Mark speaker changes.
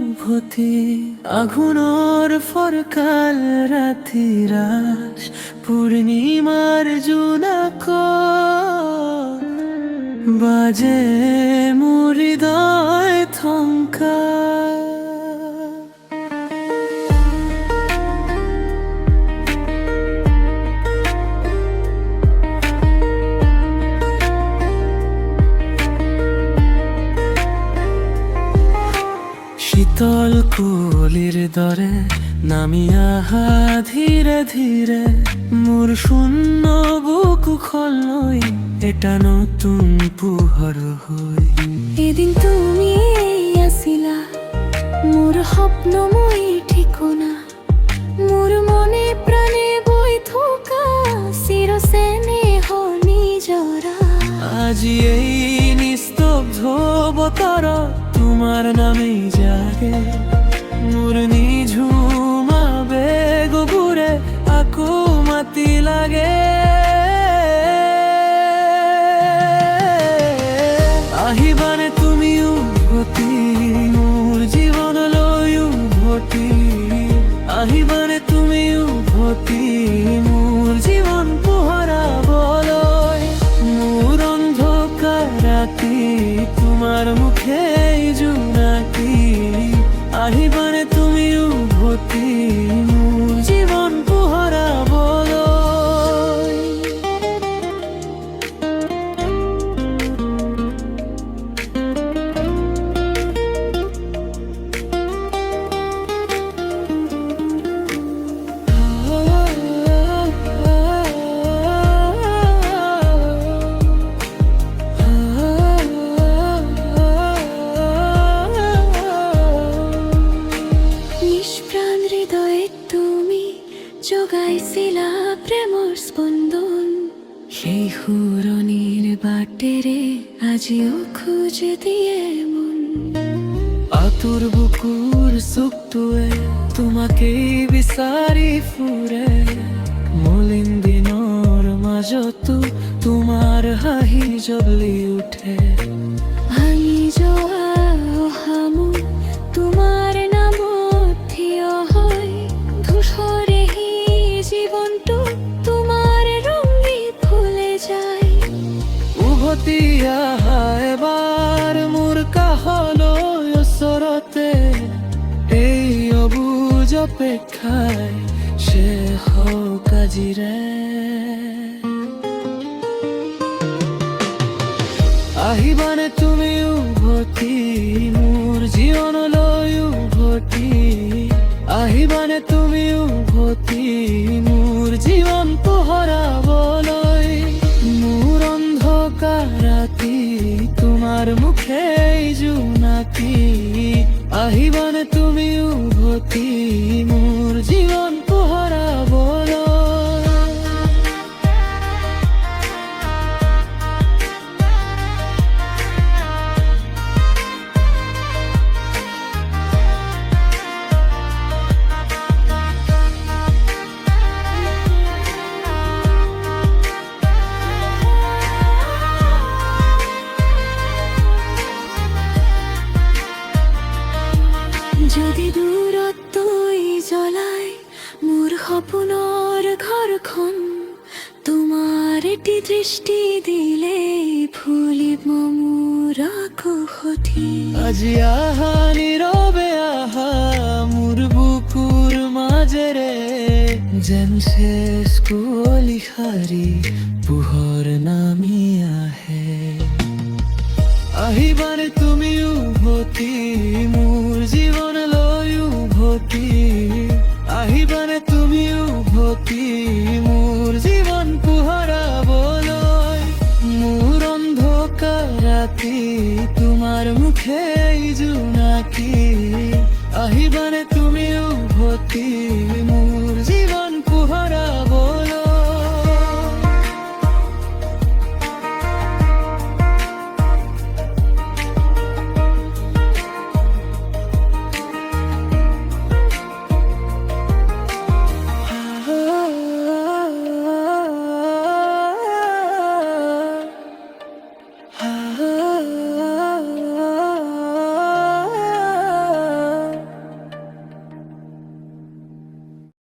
Speaker 1: উভতি আঘুণৰ ফৰকাল ৰাতি ৰাস পূৰ্ণিমাৰ জোনাক বাজে মোৰ হৃদয় থংকা শীতল কুলিৰ দৰে নামি আহা ধীৰে ধীৰে মোৰ শূন্য বুকুখনলৈ এটা নতুন পোহৰ হৈ
Speaker 2: এদিন তুমি আছিলা মোৰ স্বপ্নময় ঠিকনা মোৰ মনে প্ৰাণে বৈ থকা চিৰ চেনেহ নিজৰা
Speaker 1: আজি এই নিস্তব্ধ বতৰত তোমাৰ নামেই জাগে মোৰ নিঝুম আবেগবোৰে আকৌ মাতি লাগে আহিবানে তুমি উভতি মোৰ জীৱনলৈ উভতি আহিবানে তুমি উভতি মোৰ জীৱন পোহৰাবলৈ মোৰ অন্ধকাৰ ৰাতি তোমাৰ মুখেই জোনাকি আহিবানে তুমি উভতি মোৰ জীৱন পোহৰাবলৈ
Speaker 2: জগাইছিলা প্ৰেমৰ স্পন্দন সেই সুৰণিৰ বাটেৰে আজিও খোজ দিয়ে মন
Speaker 1: আতুৰ বুকুৰ চুকটোৱে তোমাকেই বিচাৰি ফুৰে মলিন দিনৰ মাজতো তোমাৰ হাঁহি জ্বলি উঠে
Speaker 2: ভাঙি যোৱা অহা মোৰ তোমাৰ নামত থিয় হয় ধূসৰে জীৱনটো তোমাৰ ৰঙিত ভুলে যায়
Speaker 1: উভতি আহা এবাৰ মোৰ কাষলৈ ওচৰতে এই অবুজ অপেক্ষাই শেষ হওক আজিৰে আহিবানে তুমি উভতি মোৰ জীৱনলৈ উভতি আহিবানে তুমি উভতি মোৰ জীৱন পোহৰাবলৈ মোৰ অন্ধকাৰ ৰাতি তোমাৰ মুখেই জোনাকি আহিবানে তুমি উভতি মোৰ জীৱন পোহৰাবলৈ
Speaker 2: যদি দূৰত্বই জ্বলাই মোৰ সপোনৰ ঘৰখন তোমাৰ এটি দৃষ্টি দিলে ফুলিব মোৰ কুশটি
Speaker 1: আজি আহা নীৰৱে আহা মোৰ বুকুৰ মাজেৰে যেন শেষ কুঁৱলী শাৰী পোহৰ নামি আহে আহিবানে তুমি উভতি মোৰ জীৱনলৈ উভতি আহিবানে তুমি উভতি মোৰ জীৱন পোহৰাবলৈ মোৰ অন্ধকাৰ ৰাতি তোমাৰ মুখে